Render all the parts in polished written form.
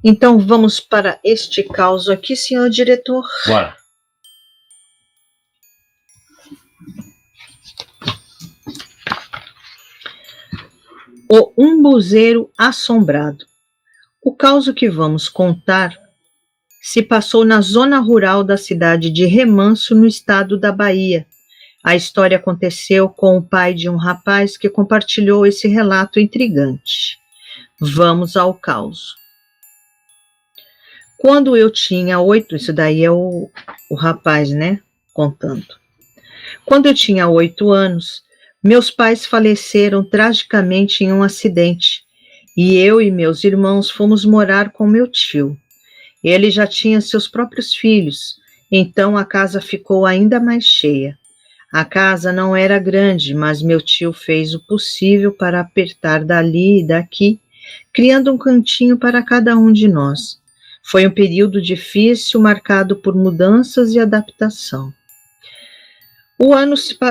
Então vamos para este caso aqui, senhor diretor. Bora. O umbuzeiro assombrado. O caso que vamos contar se passou na zona rural da cidade de Remanso, no estado da Bahia. A história aconteceu com o pai de um rapaz que compartilhou esse relato intrigante. Vamos ao caos. Quando eu tinha 8, isso daí é o rapaz, né, contando. Quando eu tinha 8 anos, meus pais faleceram tragicamente em um acidente e eu e meus irmãos fomos morar com meu tio. Ele já tinha seus próprios filhos, então a casa ficou ainda mais cheia. A casa não era grande, mas meu tio fez o possível para apertar dali e daqui, criando um cantinho para cada um de nós. Foi um período difícil, marcado por mudanças e adaptação.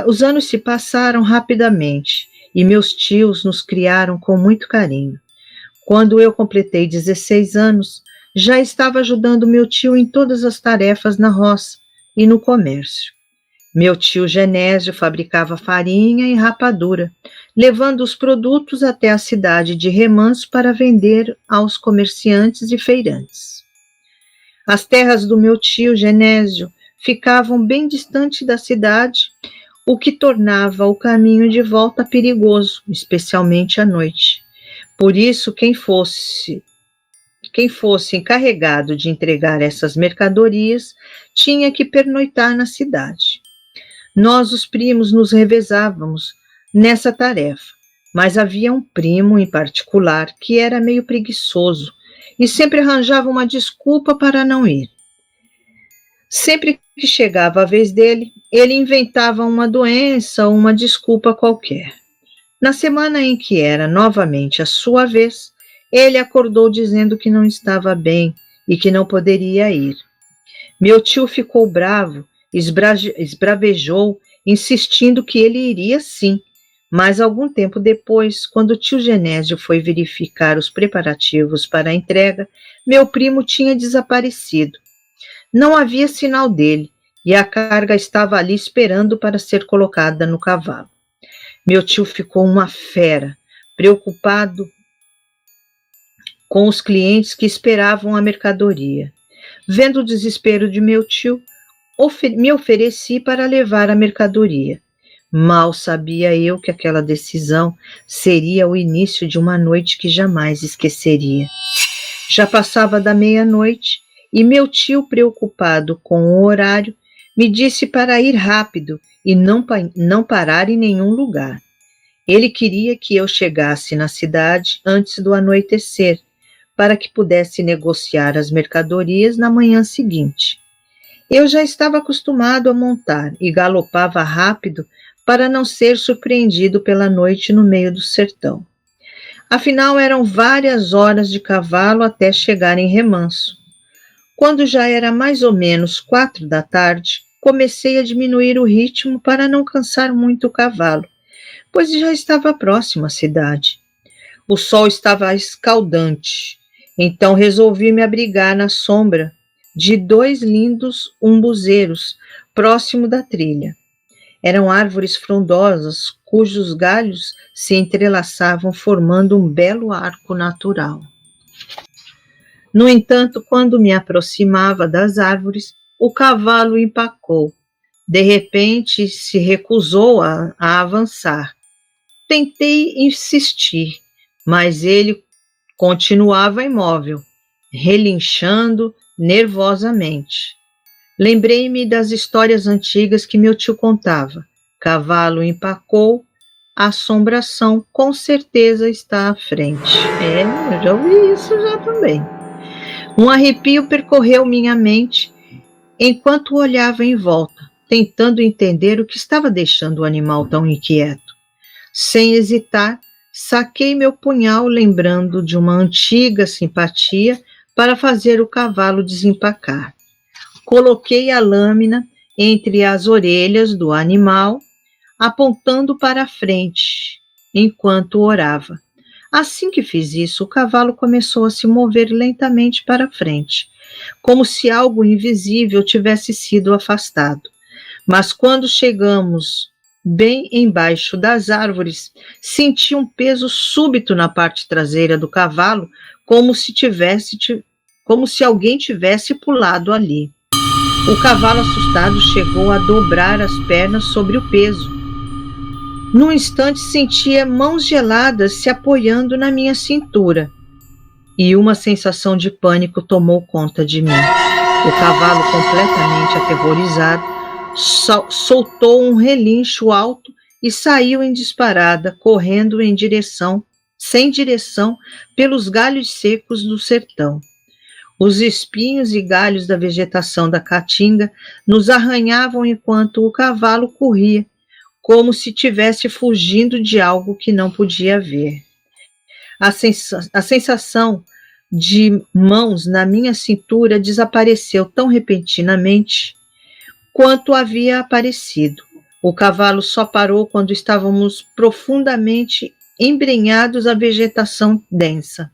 Os anos se passaram rapidamente e meus tios nos criaram com muito carinho. Quando eu completei 16 anos, já estava ajudando meu tio em todas as tarefas na roça e no comércio. Meu tio Genésio fabricava farinha e rapadura, levando os produtos até a cidade de Remanso para vender aos comerciantes e feirantes. As terras do meu tio Genésio ficavam bem distante da cidade, o que tornava o caminho de volta perigoso, especialmente à noite. Por isso, quem fosse encarregado de entregar essas mercadorias tinha que pernoitar na cidade. Nós, os primos, nos revezávamos nessa tarefa, mas havia um primo em particular que era meio preguiçoso e sempre arranjava uma desculpa para não ir. Sempre que chegava a vez dele, ele inventava uma doença ou uma desculpa qualquer. Na semana em que era novamente a sua vez, ele acordou dizendo que não estava bem e que não poderia ir. Meu tio ficou bravo, esbravejou, insistindo que ele iria sim. Mas algum tempo depois, quando o tio Genésio foi verificar os preparativos para a entrega, meu primo tinha desaparecido. Não havia sinal dele e a carga estava ali esperando para ser colocada no cavalo. Meu tio ficou uma fera, preocupado com os clientes que esperavam a mercadoria. Vendo o desespero de meu tio, me ofereci para levar a mercadoria. Mal sabia eu que aquela decisão seria o início de uma noite que jamais esqueceria. Já passava da meia-noite e meu tio, preocupado com o horário, me disse para ir rápido e não parar em nenhum lugar. Ele queria que eu chegasse na cidade antes do anoitecer, para que pudesse negociar as mercadorias na manhã seguinte. Eu já estava acostumado a montar e galopava rápido para não ser surpreendido pela noite no meio do sertão. Afinal, eram várias horas de cavalo até chegar em Remanso. Quando já era mais ou menos 4 da tarde, comecei a diminuir o ritmo para não cansar muito o cavalo, pois já estava próximo à cidade. O sol estava escaldante, então resolvi me abrigar na sombra de 2 lindos umbuzeiros próximo da trilha. Eram árvores frondosas, cujos galhos se entrelaçavam formando um belo arco natural. No entanto, quando me aproximava das árvores, o cavalo empacou. De repente, se recusou a avançar. Tentei insistir, mas ele continuava imóvel, relinchando nervosamente. Lembrei-me das histórias antigas que meu tio contava. Cavalo empacou, a assombração com certeza está à frente. Eu já ouvi isso já também. Um arrepio percorreu minha mente enquanto olhava em volta, tentando entender o que estava deixando o animal tão inquieto. Sem hesitar, saquei meu punhal, lembrando de uma antiga simpatia para fazer o cavalo desempacar. Coloquei a lâmina entre as orelhas do animal, apontando para a frente, enquanto orava. Assim que fiz isso, o cavalo começou a se mover lentamente para frente, como se algo invisível tivesse sido afastado. Mas quando chegamos bem embaixo das árvores, senti um peso súbito na parte traseira do cavalo, como se alguém tivesse pulado ali. O cavalo assustado chegou a dobrar as pernas sobre o peso. Num instante sentia mãos geladas se apoiando na minha cintura e uma sensação de pânico tomou conta de mim. O cavalo, completamente aterrorizado, soltou um relincho alto e saiu em disparada, correndo sem direção, pelos galhos secos do sertão. Os espinhos e galhos da vegetação da caatinga nos arranhavam enquanto o cavalo corria, como se estivesse fugindo de algo que não podia ver. A sensação de mãos na minha cintura desapareceu tão repentinamente quanto havia aparecido. O cavalo só parou quando estávamos profundamente embrenhados à vegetação densa.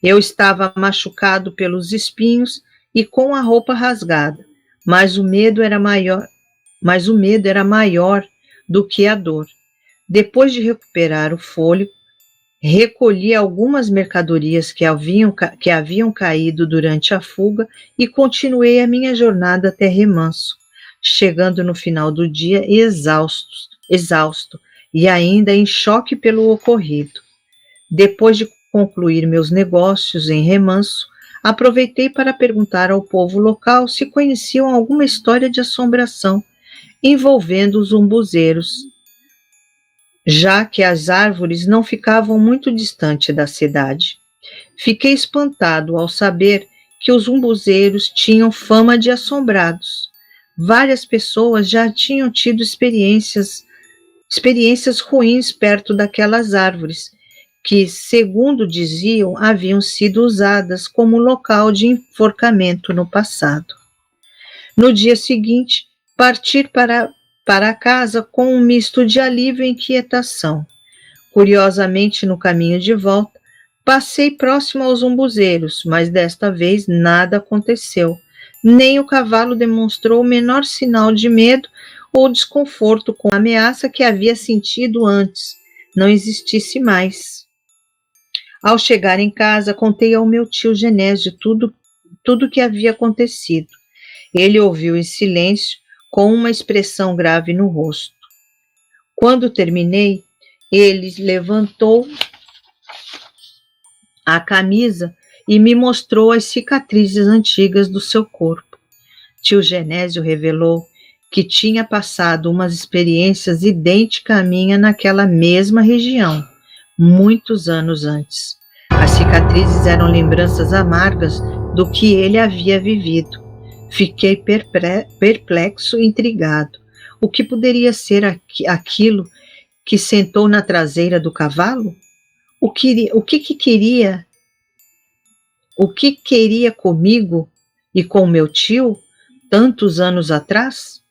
Eu estava machucado pelos espinhos e com a roupa rasgada, mas o medo era maior do que a dor. Depois de recuperar o fôlego, recolhi algumas mercadorias que haviam caído durante a fuga e continuei a minha jornada até Remanso, chegando no final do dia exausto e ainda em choque pelo ocorrido. Depois de concluir meus negócios em Remanso, aproveitei para perguntar ao povo local se conheciam alguma história de assombração envolvendo os umbuzeiros, já que as árvores não ficavam muito distante da cidade. Fiquei espantado ao saber que os umbuzeiros tinham fama de assombrados. Várias pessoas já tinham tido experiências ruins perto daquelas árvores, que, segundo diziam, haviam sido usadas como local de enforcamento no passado. No dia seguinte, parti para casa com um misto de alívio e inquietação. Curiosamente, no caminho de volta, passei próximo aos umbuzeiros, mas desta vez nada aconteceu. Nem o cavalo demonstrou o menor sinal de medo ou desconforto com a ameaça que havia sentido antes. Não existisse mais. Ao chegar em casa, contei ao meu tio Genésio tudo o que havia acontecido. Ele ouviu em silêncio, com uma expressão grave no rosto. Quando terminei, ele levantou a camisa e me mostrou as cicatrizes antigas do seu corpo. Tio Genésio revelou que tinha passado umas experiências idênticas à minha naquela mesma região, muitos anos antes. As cicatrizes eram lembranças amargas do que ele havia vivido. Fiquei perplexo e intrigado. O que poderia ser aquilo que sentou na traseira do cavalo? O que queria comigo e com meu tio tantos anos atrás?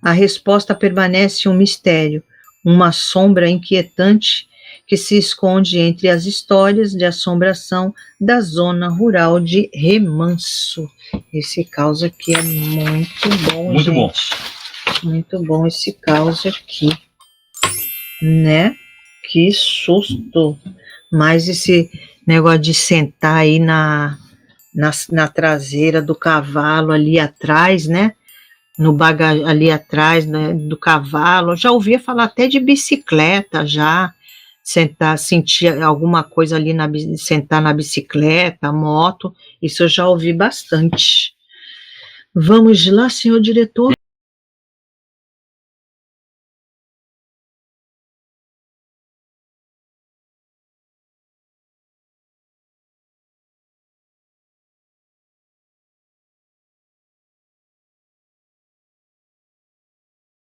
A resposta permanece um mistério, uma sombra inquietante que se esconde entre as histórias de assombração da zona rural de Remanso. Esse caos aqui é muito bom, muito gente. Bom. Muito bom esse caos aqui, né? Que susto! Mas esse negócio de sentar aí na traseira do cavalo ali atrás, né? Ali atrás, né, do cavalo. Eu já ouvia falar até de bicicleta já. Sentir alguma coisa ali, sentar na bicicleta, moto, isso eu já ouvi bastante. Vamos lá, senhor diretor?